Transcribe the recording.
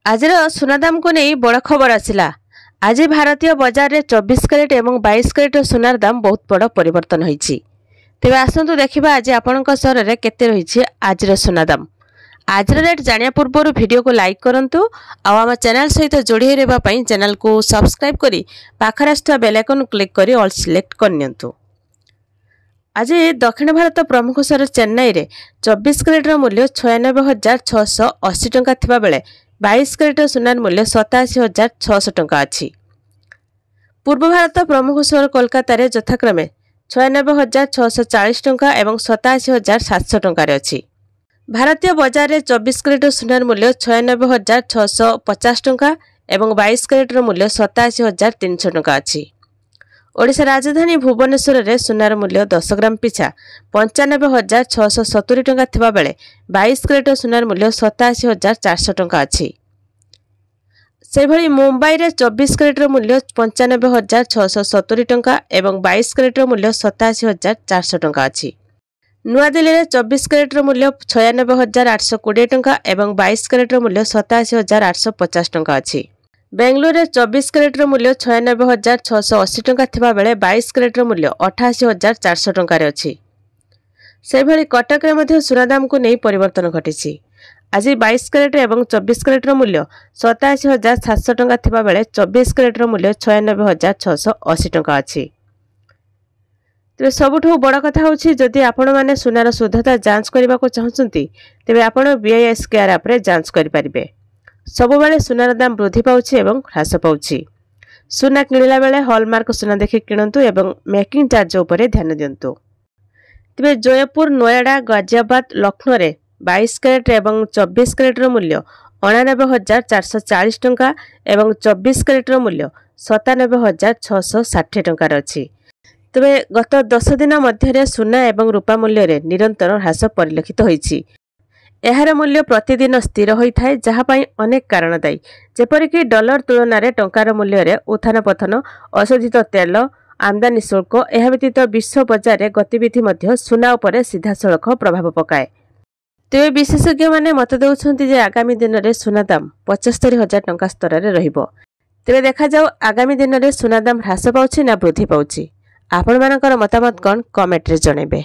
आजर सुनादाम को नहीं बड़ खबर आसिला। आज भारतीय बजार में 24 कैरेट और 22 कैरेट सुनार दाम बहुत बड़ परिवर्तन होइछि। तेबे आसंतु देखिबा आज आपनक शहर में केते रहिछि आजर सुनादाम। आजर रेट जानिया पूर्व वीडियो को लाइक करंतु आ आम चैनल सहित जोड़ी रहबा पई चैनल को सब्सक्राइब करी पाखर आस्था बेल आइकन क्लिक करी ऑल सिलेक्ट करनियंतु। आज दक्षिण भारत प्रमुख शहर चेन्नई रे 24 कैरेट मूल्य 96,680 टंका थिबा बेले 22 कैरेट सुनार मूल्य 87,600 टंका अछि। पूर्व भारत प्रमुख शहर कोलकाता रे यथाक्रमे 96,640 टंका एवं 87,700 टंका रे अछि। भारतीय बाजार रे 24 कैरेट सुनार मूल्य 96,650 टंका एवं 22 कैरेट मूल्य 87,300 टंका अछि। ओडिशा राजधानी भुवनेश्वर रे सुनार मूल्य 10 ग्राम पिछा 95,670 टंका थिबा बेले 22 कैरेट सुनार मूल्य 87,400 टंका अछि। से भली मुंबई रे 24 कैरेट मूल्य 95,670 टंका एवं 22 कैरेट मूल्य 87,400 टंका अछि। नुआ दिल्ली रे 24 कैरेट मूल्य 96,820 टंका एवं 22 कैरेट मूल्य 87,850 टंका अछि। बेंगलुरु रे 24 कैरेट मूल्य 96,680 टंका थिबा बेले 22 कैरेट मूल्य 88,400 टंका रे अछि। से भली कटक रे मध्ये सुनादाम को नै परिवर्तन घटिछि। आज 22 कैरेट एवं 24 कैरेट मूल्य 87,700 टंका थिबा बेले 24 कैरेट मूल्य 96,680 टंका अछि। तेबे सबुठो बड़ कथा होछि जदि आपण माने सुनार शुद्धता जांच करबा को चाहछंती तेबे आपण बीआईएस केआर ऐप रे जांच करि परिबे। सब बेले सुनार दाम वृद्धि पाउछि एवं ह्रास पाउछि। सुना किणिला बेले हॉलमार्क सुना देखि किणंतु एवं मेकिंग चार्ज उपरे ध्यान दियंतु। तेबे जयपुर, नोएडा, गाजियाबाद, लखनऊ रे 22 कैरेट एवं 24 कैरेट मूल्य 89,440 टंका एवं 24 कैरेट मूल्य 97,660 टंका अछि। तेबे गत 10 दिन मध्य सुना एवं रूपा मूल्य रे निरंतर ह्रास परिलक्षित होइछि। एहार मूल्य प्रतिदिन स्थिर होइथाय जहा पई अनेक कारण दायी, जेपरिक डॉलर तुलन में टंकार मूल्य रे उत्थान पतन, अशोधित तेल, आमदानी शुल्क, एहा व्यतीत विश्व बजार रे गतिविधि मध्य सुना उपरे सीधा सड़क प्रभाव पकाए। तेबे विशेषज्ञ माने मत देउछंती जे आगामी दिन रे सुना दाम 75,000 टंका स्तर रे रहिबो। तेबे देखा जाऊ आगामी दिन रे सुना दाम ह्रास पाउछि ना वृद्धि पाउछि। आपण मानकर मतामत कोन कमेंट रे जणेबे।